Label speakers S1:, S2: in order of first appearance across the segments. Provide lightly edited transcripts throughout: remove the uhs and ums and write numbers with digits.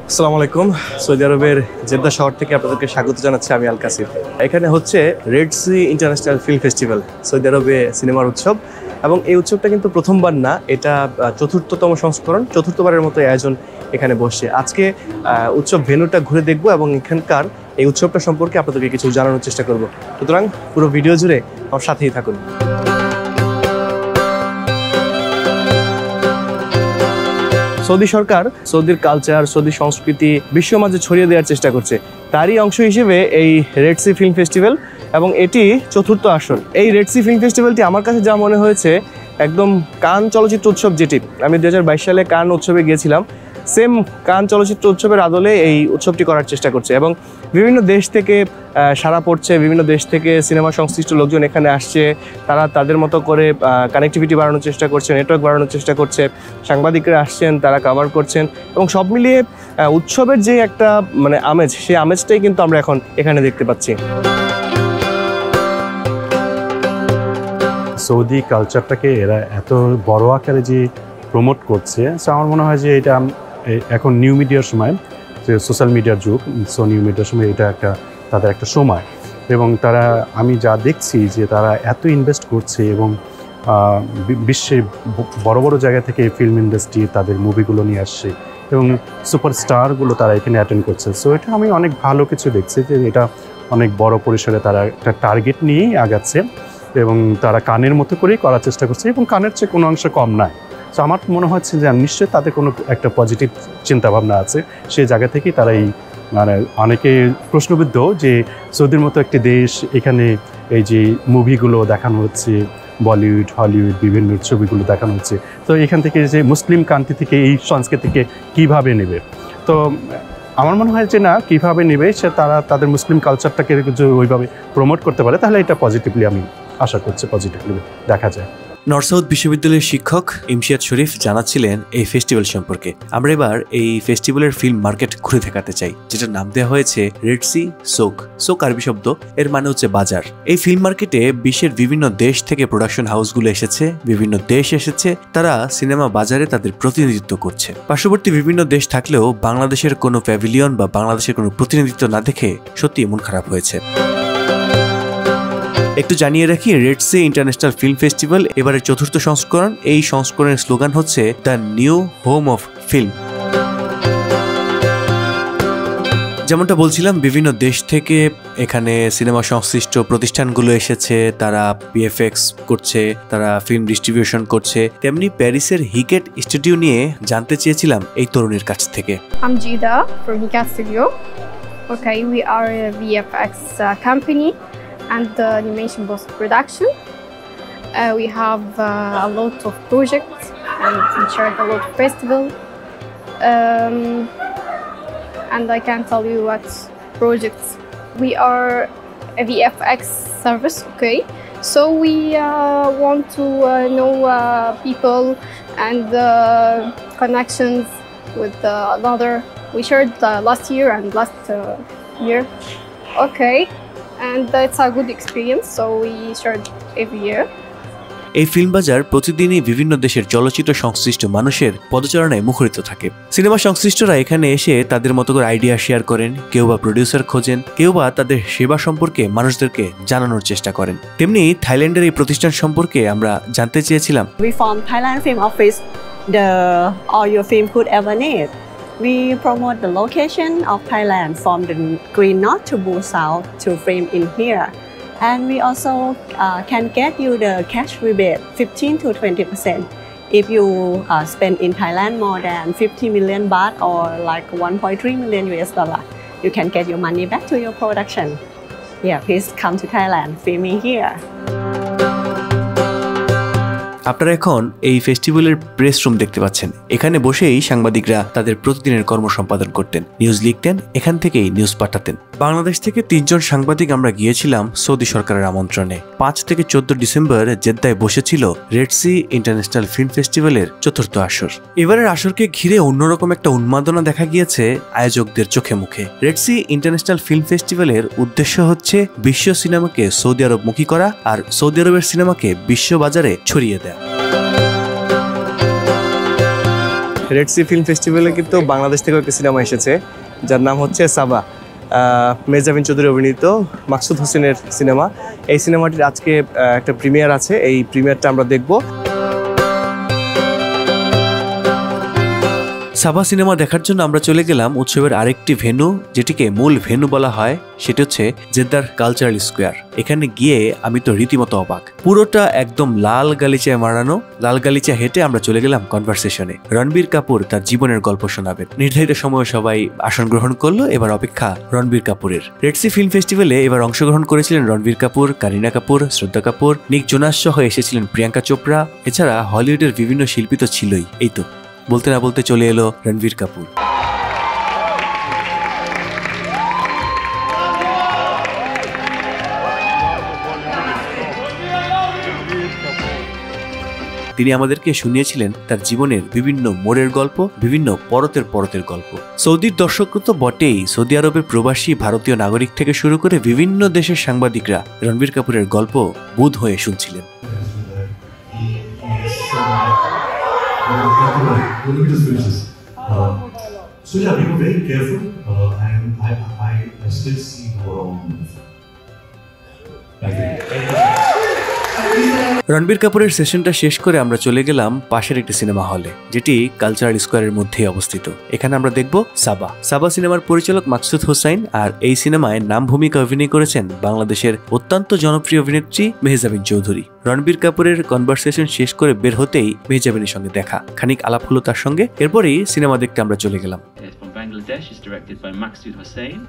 S1: আসসালামু আলাইকুম। সৌদি আরবের জেদ্দা শহর থেকে আপনাদেরকে স্বাগত জানাচ্ছি আমি আল কাসির। এখানে হচ্ছে red C international film festival, Saudi আরবে সিনেমার উৎসব। এবং এই উৎসবটা কিন্তু প্রথমবার না, এটা চতুর্থতম সংস্করণ, চতুর্থবারের মতো আয়োজন এখানে বসছে। আজকে উৎসব ভেন্যুটা ঘুরে দেখব এবং এখানকার এই উৎসবটা সম্পর্কে আপনাদেরকে কিছু জানানোর চেষ্টা করব। সুতরাং পুরো ভিডিও জুড়ে আমার সাথেই থাকুন। সৌদি সরকার সৌদির কালচার, সৌদি সংস্কৃতি বিশ্ব মাঝে ছড়িয়ে দেওয়ার চেষ্টা করছে। তারই অংশ হিসেবে এই রেড সি ফিল্ম ফেস্টিভ্যাল, এবং এটি চতুর্থ আসর। এই রেড সি ফিল্ম ফেস্টিভ্যালটি আমার কাছে যা মনে হয়েছে একদম কান চলচ্চিত্র উৎসব, যেটি আমি 2022 সালে কান উৎসবে গিয়েছিলাম, সেম কান চলচ্চিত্র উৎসবের আদলে এই উৎসবটি করার চেষ্টা করছে। এবং বিভিন্ন দেশ থেকে সাড়া পড়ছে, বিভিন্ন দেশ থেকে সিনেমা সংশ্লিষ্ট লোকজন এখানে আসছে। তারা তাদের মতো করে কানেক্টিভিটি বাড়ানোর চেষ্টা করছে, নেটওয়ার্ক বাড়ানোর চেষ্টা করছে, সাংবাদিকরা আসছেন, তারা কভার করছেন। এবং সব মিলিয়ে উৎসবের যে একটা আমেজ, সেই আমেজটাই কিন্তু আমরা এখন এখানে দেখতে পাচ্ছি।
S2: সৌদি কালচারটাকে এরা এত বড় আকারে যে প্রমোট করছে, সো আমার মনে হয় যে এটা এখন নিউ মিডিয়ার সময়, যে সোশ্যাল মিডিয়ার যুগ, সো নিউ মিডিয়ার সময় এটা তাদের একটা সময়। এবং আমি যা দেখছি যে তারা এত ইনভেস্ট করছে এবং বিশ্বের বড় বড় জায়গা থেকে ফিল্ম ইন্ডাস্ট্রি তাদের মুভিগুলো নিয়ে আসছে এবং সুপারস্টারগুলো তারা এখানে অ্যাটেন্ড করছে। সো এটা আমি অনেক ভালো কিছু দেখছি যে এটা অনেক বড় পরিসরে তারা একটা টার্গেট নিয়েই আগাচ্ছে এবং তারা কানের মতো করেই করার চেষ্টা করছে এবং কানের চেয়ে কোনো অংশ কম নয়। সো আমার মনে হচ্ছে যে নিশ্চয়ই তাদের কোনো একটা পজিটিভ চিন্তাভাবনা আছে, সেই জায়গা থেকেই তারা এই অনেকে প্রশ্নবিদ্ধ যে সৌদির মতো একটি দেশ, এখানে এই যে মুভিগুলো দেখানো হচ্ছে, বলিউড, হলিউড বিভিন্ন ছবিগুলো দেখানো হচ্ছে, তো এখান থেকে যে মুসলিম কান্ট্রি থেকে এই সংস্কৃতিকে কীভাবে নেবে। তো আমার মনে হয় যে না, কীভাবে নেবে সে তারা তাদের মুসলিম কালচারটাকে যদি ওইভাবে প্রমোট করতে পারে, তাহলে এটা পজিটিভলি আমি আশা করছি পজিটিভলি দেখা যায়।
S3: নর্থ সাউথ বিশ্ববিদ্যালয়ের শিক্ষক ইমশিয়াদ শরীফ জানাচ্ছিলেন এই ফেস্টিভ্যাল সম্পর্কে। আমরা এবার এই ফেস্টিভ্যালের ফিল্ম মার্কেট ঘুরে দেখাতে চাই, যেটার নাম দেওয়া হয়েছে রেড সি সোক। সোক আরবি শব্দ, এর মানে হচ্ছে বাজার। এই ফিল্ম মার্কেটে বিশ্বের বিভিন্ন দেশ থেকে প্রোডাকশন হাউসগুলো এসেছে, বিভিন্ন দেশ এসেছে, তারা সিনেমা বাজারে তাদের প্রতিনিধিত্ব করছে। পার্শ্ববর্তী বিভিন্ন দেশ থাকলেও বাংলাদেশের কোনো প্যাভিলিয়ন বা বাংলাদেশের কোনো প্রতিনিধিত্ব না দেখে সত্যি মন খারাপ হয়েছে। একটু জানিয়ে রাখি, red C international film festival এবারের চতুর্থ সংস্করণ। এই সংস্করণের স্লোগান হচ্ছে the new home of film. যেমনটা বলছিলাম, বিভিন্ন দেশ থেকে এখানে সিনেমা সংশ্লিষ্ট প্রতিষ্ঠানগুলো এসেছে, তারা পিএফএক্স করছে, তারা ফিল্ম ডিস্ট্রিবিউশন করছে। তেমনি প্যারিসের হিকেট স্টুডিও নিয়ে জানতে চেয়েছিলাম এই তরুণীর কাছ থেকে।
S4: I'm Jida from Hikat Studio. Okay, we are a VFX company and animation post-production. We have a lot of projects and we share a lot of festivals. And I can tell you what projects. We are a VFX service, okay? So we want to know people and connections with another. We shared last year and last year, okay? And it's a good experience, so we shared every year.
S3: এই film বাজার প্রতিদিনই বিভিন্ন দেশের চলচ্চিত্র সংশ্লিষ্ট মানুষের পদচারণায় মুখরিত থাকে। সিনেমা সংশ্লিষ্টরা এখানে এসে তাদের মতো করে আইডিয়া শেয়ার করেন, কেউ বা প্রডিউসার খোঁজেন, কেউ বা তাদের সেবা সম্পর্কে মানুষদেরকে জানানোর চেষ্টা করেন। তেমনি থাইল্যান্ডের এই প্রতিষ্ঠান সম্পর্কে আমরা জানতে চেয়েছিলাম।
S5: We from Thailand Film Office, all your film could ever need. We promote the location of Thailand from the Green North to Blue South to film in here. And we also can get you the cash rebate 15 to 20% if you spend in Thailand more than 50 million baht or like 1.3 million US dollar. You can get your money back to your production. Yeah, please come to Thailand, filming here.
S3: আপনারা এখন এই ফেস্টিভ্যালের press room দেখতে পাচ্ছেন। এখানে বসেই সাংবাদিকরা তাদের প্রতিদিনের কর্ম সম্পাদন করতেন, নিউজ লিখতেন, এখান থেকেই নিউজ পাঠাতেন। বাংলাদেশ থেকে 3 জন সাংবাদিক আমরা গিয়েছিলাম সৌদি সরকারের আমন্ত্রণে। 5 থেকে 14 ডিসেম্বর জেদ্দায় বসেছিল রেড সি ইন্টারন্যাশনাল ফিল্ম ফেস্টিভ্যালের চতুর্থ আসর। এবারের আসরকে ঘিরে অন্যরকম একটা উন্মাদনা দেখা গিয়েছে আয়োজকদের চোখে মুখে। রেড সি ইন্টারন্যাশনাল ফিল্ম ফেস্টিভ্যালের উদ্দেশ্য হচ্ছে বিশ্ব সিনেমাকে সৌদি আরবমুখী করা আর সৌদি আরবের সিনেমাকে বিশ্ববাজারে ছড়িয়ে দেয়া।
S1: রেড সি ফিল্ম ফেস্টিভ্যালে কিন্তু বাংলাদেশ থেকেও একটা সিনেমা এসেছে যার নাম হচ্ছে সাবা, মেহজাবিন চৌধুরী অভিনীত মাকসুদ হোসেনের সিনেমা। এই সিনেমাটির আজকে একটা প্রিমিয়ার আছে, এই প্রিমিয়ারটা আমরা দেখব।
S3: সাবা সিনেমা দেখার জন্য আমরা চলে গেলাম উৎসবের আরেকটি ভেন্যু, যেটিকে মূল ভেন্যু বলা হয়, সেটি হচ্ছে জেদ্দার কালচারাল স্কোয়ার। এখানে গিয়ে আমি তো রীতিমতো অবাক, পুরোটা একদম লাল গালিচায় মারানো। লাল গালিচা হেঁটে আমরা চলে গেলাম কনভারসেশনে। রণবীর কাপুর তার জীবনের গল্প শোনাবেন। নির্ধারিত সময়ে সবাই আসন গ্রহণ করলো, এবার অপেক্ষা রণবীর কাপুরের। রেড সি ফিল্ম ফেস্টিভ্যালে এবার অংশগ্রহণ করেছিলেন রণবীর কাপুর, কারিনা কাপুর, শ্রদ্ধা কাপুর, নিক জোনাস সহ এসেছিলেন প্রিয়াঙ্কা চোপড়া। এছাড়া হলিউডের বিভিন্ন শিল্পী তো ছিলই। এই তো বলতে না বলতে চলে এলো রণবীর কাপুর। তিনি আমাদেরকে শুনিয়েছিলেন তার জীবনের বিভিন্ন মোড়ের গল্প, বিভিন্ন পরতের গল্প। সৌদির দর্শক তো বটেই, সৌদি আরবের প্রবাসী ভারতীয় নাগরিক থেকে শুরু করে বিভিন্ন দেশের সাংবাদিকরা রণবীর কাপুরের গল্প বুঁদ হয়ে শুনছিলেন।
S6: So yeah, we were very careful, and I still see no wrong move. Thank you.
S3: Ranbir কাপুরের সেশনটা শেষ করে আমরা চলে গেলাম পাশের একটি সিনেমা হলে, যেটি কালচারাল স্কোয়ারের মধ্যেই অবস্থিত। এখানে আমরা দেখব সাবা। সাবা সিনেমার পরিচালক মাকসুদ হোসাইন, আর এই সিনেমায় নাম ভূমিকা অভিনয় করেছেন বাংলাদেশের অত্যন্ত জনপ্রিয় অভিনেত্রী মেহজাবিন চৌধুরী। রণবীর কাপুরের কনভারসেশন শেষ করে বের হতেই মেহজাবিনের সঙ্গে দেখা, খানিক আলাপ হলো তার সঙ্গে। এরপরই সিনেমা দেখতে আমরা চলে গেলাম।
S7: Bangladesh is directed by Maksud Hossain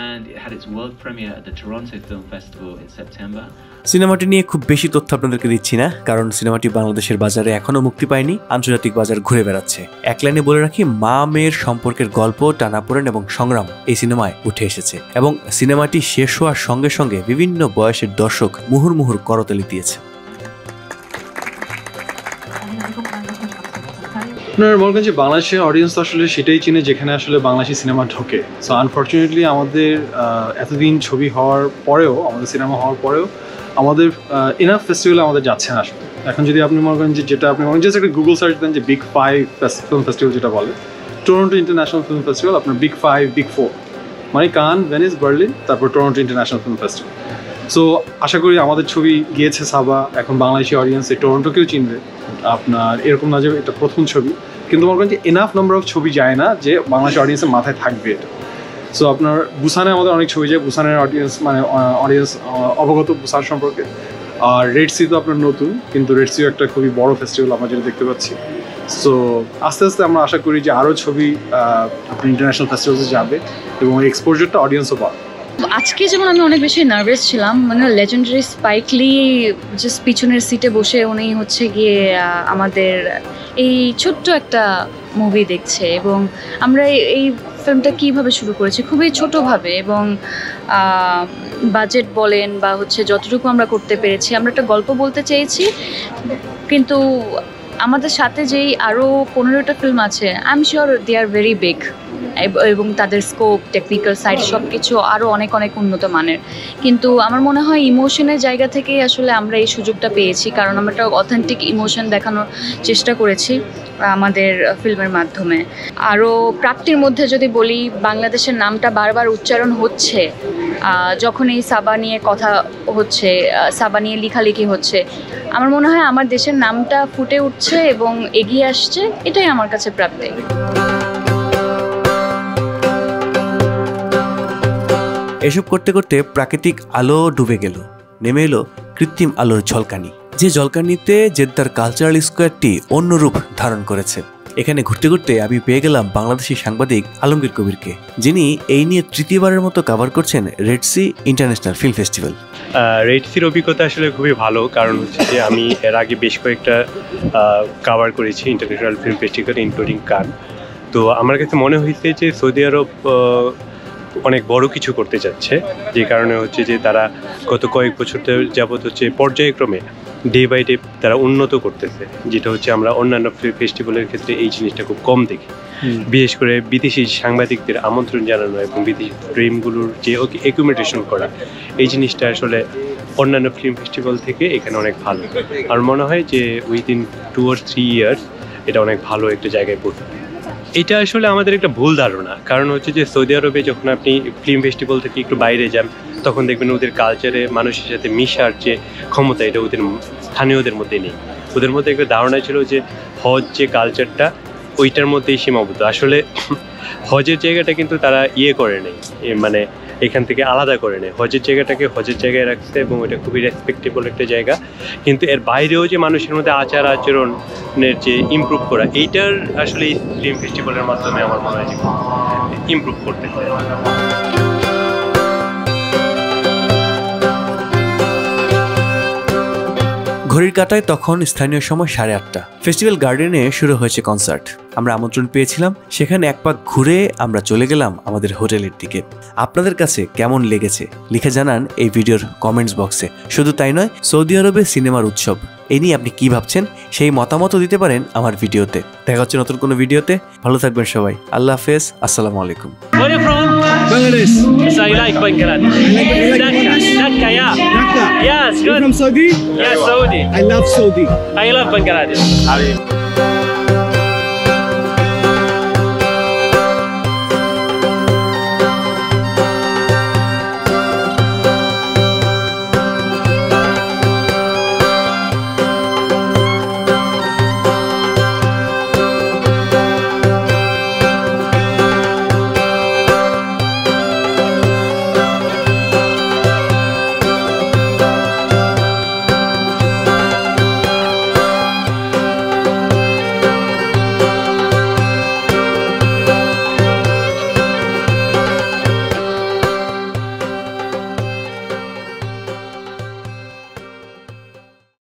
S7: and it had its world premiere at the Toronto Film Festival in September.
S3: সিনেমাটি নিয়ে খুব বেশি তথ্য আপনাদেরকে দিচ্ছি না, কারণ সিনেমাটি বাংলাদেশের বাজারে এখনো মুক্তি পায়নি, আন্তর্জাতিক বাজার ঘুরে বেড়াচ্ছে। এক লাইনে বলে রাখি, মা মেয়ের সম্পর্কের গল্প, টানাপোড়েন এবং সংগ্রাম এই সিনেমায় উঠে এসেছে, এবং সিনেমাটি শেষ হওয়ার সঙ্গে সঙ্গে বিভিন্ন বয়সের দর্শক মুহুর্মুহুর করতালি দিয়েছে।
S8: আপনার মনে করেন যে বাংলাদেশের অডিয়েন্স তো আসলে সেটাই চিনে যেখানে আসলে বাংলাদেশি সিনেমা ঢোকে। সো আনফর্চুনেটলি আমাদের এতদিন ছবি হওয়ার পরেও, আমাদের সিনেমা হওয়ার পরেও আমাদের ইনাফ ফেস্টিভ্যালে আমাদের যাচ্ছে না আসলে। এখন যদি আপনি মনে করেন যে যেটা আপনি মনে জাস্ট একটা গুগল সার্চ দেন যে বিগ 5 ফিল্ম ফেস্টিভ্যাল যেটা বলে, টরন্টো ইন্টারন্যাশনাল ফিল্ম ফেস্টিভ্যাল, আপনার বিগ 5, বিগ 4 মানে কান, ভেনিস, বার্লিন, তারপর Toronto international film festival. So আশা করি আমাদের ছবি গিয়েছে সাবা, এখন বাংলাদেশি অডিয়েন্স এই টরন্টোকেও চিনবে। আপনার এরকম না যে এটা প্রথম ছবি, কিন্তু মনে করেন যে এনাফ নাম্বার অফ ছবি যায় না যে বাংলাদেশ অডিয়েন্সের মাথায় থাকবে এটা। সো আপনার বুসানে আমাদের অনেক ছবি যায়, বুসানের অডিয়েন্স মানে অডিয়েন্স অবগত বুসান সম্পর্কে। আর রেড সি তো আপনার নতুন, কিন্তু রেড সিও একটা খুবই বড় ফেস্টিভ্যাল আমরা যেটা দেখতে পাচ্ছি। সো আস্তে আস্তে আমরা আশা করি যে আরও ছবি আপনার ইন্টারন্যাশনাল ফেস্টিভ্যালসে যাবে এবং এক্সপোজারটা অডিয়েন্সও পাবে।
S9: আজকে যেমন আমি অনেক বেশি নার্ভাস ছিলাম, মানে লেজেন্ডারি স্পাইক লি জাস্ট পিছনের সিটে বসে উনি হচ্ছে গিয়ে আমাদের এই ছোট্ট একটা মুভি দেখছে, এবং আমরা এই ফিল্মটা কীভাবে শুরু করেছি খুবই ছোটোভাবে, এবং বাজেট বলেন বা হচ্ছে যতটুকু আমরা করতে পেরেছি, আমরা একটা গল্প বলতে চেয়েছি। কিন্তু আমাদের সাথে যেই আরও 15টা ফিল্ম আছে, I am sure they are very big, এবং তাদের স্কোপ, টেকনিক্যাল সাইড সব কিছু আরও অনেক অনেক উন্নত মানের। কিন্তু আমার মনে হয় ইমোশনের জায়গা থেকেই আসলে আমরা এই সুযোগটা পেয়েছি, কারণ আমরা একটা অথেন্টিক ইমোশন দেখানোর চেষ্টা করেছি আমাদের ফিল্মের মাধ্যমে। আরও প্রাপ্তির মধ্যে যদি বলি, বাংলাদেশের নামটা বারবার উচ্চারণ হচ্ছে যখন এই সাবা নিয়ে কথা হচ্ছে, সাবা নিয়ে লেখালেখি হচ্ছে। আমার মনে হয় আমার দেশের নামটা ফুটে উঠছে এবং এগিয়ে আসছে, এটাই আমার কাছে প্রাপ্তি।
S3: এসব করতে করতে প্রাকৃতিক আলো ডুবে গেল, নেমে এলো কৃত্রিম আলোর ঝলকানি। যে ঝলকানিতে জেদ্দার কালচারাল স্কোয়ারটি অন্য রূপ ধারণ করেছে। এখানে ঘুরতে ঘুরতে আমি পেয়ে গেলাম বাংলাদেশি সাংবাদিক আলমগীর কবিরকে, যিনি এই নিয়ে তৃতীয়বারের মতো কভার করছেন Red C international film festival.
S10: Red সির অভিজ্ঞতা আসলে খুবই ভালো, কারণ হচ্ছে যে আমি এর আগে বেশ কয়েকটা কভার করেছি ইন্টারন্যাশনাল ফিল্ম ফেস্টিভ্যাল ইনক্লুডিং কান। তো আমার কাছে মনে হয়েছে যে সৌদি আরব অনেক বড় কিছু করতে যাচ্ছে, যে কারণে হচ্ছে যে তারা গত কয়েক বছর যাবত হচ্ছে পর্যায়ক্রমে ডে বাই ডে তারা উন্নত করতেছে, যেটা হচ্ছে আমরা অন্যান্য ফেস্টিভ্যালের ক্ষেত্রে এই জিনিসটা খুব কম দেখি। বিশেষ করে বিদেশি সাংবাদিকদের আমন্ত্রণ জানানো এবং বিদেশি ফিল্মগুলোর যে অ্যাকুমোডেশন করা, এই জিনিসটা আসলে অন্যান্য ফিল্ম ফেস্টিভ্যাল থেকে এখানে অনেক ভালো। আর মনে হয় যে উইদিন 2 or 3 ইয়ার্স এটা অনেক ভালো একটা জায়গায় এটা আসলে আমাদের একটা ভুল ধারণা, কারণ হচ্ছে যে সৌদি আরবে যখন আপনি ফিল্ম ফেস্টিভ্যাল থেকে একটু বাইরে যান তখন দেখবেন ওদের কালচারে মানুষের সাথে মিশার যে ক্ষমতা এটা ওদের স্থানীয়দের মধ্যে নেই। ওদের মধ্যে একটা ধারণা ছিল যে হজ যে কালচারটা ওইটার মধ্যেই সীমাবদ্ধ। আসলে হজের জায়গাটা কিন্তু তারা করে নেই, মানে এখান থেকে আলাদা করে নেয়। হজের জায়গাটাকে হজের জায়গায় রাখছে এবং এটা খুবই রেসপেক্টেবল একটা জায়গা, কিন্তু এর বাইরেও যে মানুষের মধ্যে আচার আচরণের যে ইমপ্রুভ করা, এইটার আসলে এই ফিল্ম ফেস্টিভ্যালের মাধ্যমে আমার মনে হয় যে ইমপ্রুভ করতে হয়।
S3: ঘড়ির কাঁটায় তখন স্থানীয় সময় 8:30। ফেস্টিভ্যাল গার্ডেনে শুরু হয়েছে কনসার্ট। আমরা আমন্ত্রণ পেয়েছিলাম, সেখানে এক পাক ঘুরে আমরা চলে গেলাম আমাদের হোটেলের দিকে। আপনাদের কাছে কেমন লেগেছে লিখে জানান এই ভিডিওর কমেন্টস বক্সে। শুধু তাই নয়, সৌদি আরবে সিনেমার উৎসব এই নিয়ে আপনি কি ভাবছেন সেই মতামতও দিতে পারেন আমার ভিডিওতে। দেখা হচ্ছে নতুন কোনো ভিডিওতে। ভালো থাকবেন সবাই। আল্লাহ হাফেজ, আসসালামু আলাইকুম।
S11: Where are you from? Bangladesh. So I like Bangladesh. Dhaka, yeah. Dhaka. Yes, good.
S1: From Saudi?
S11: Yes, Saudi.
S1: I love Saudi.
S11: I love Bangladesh.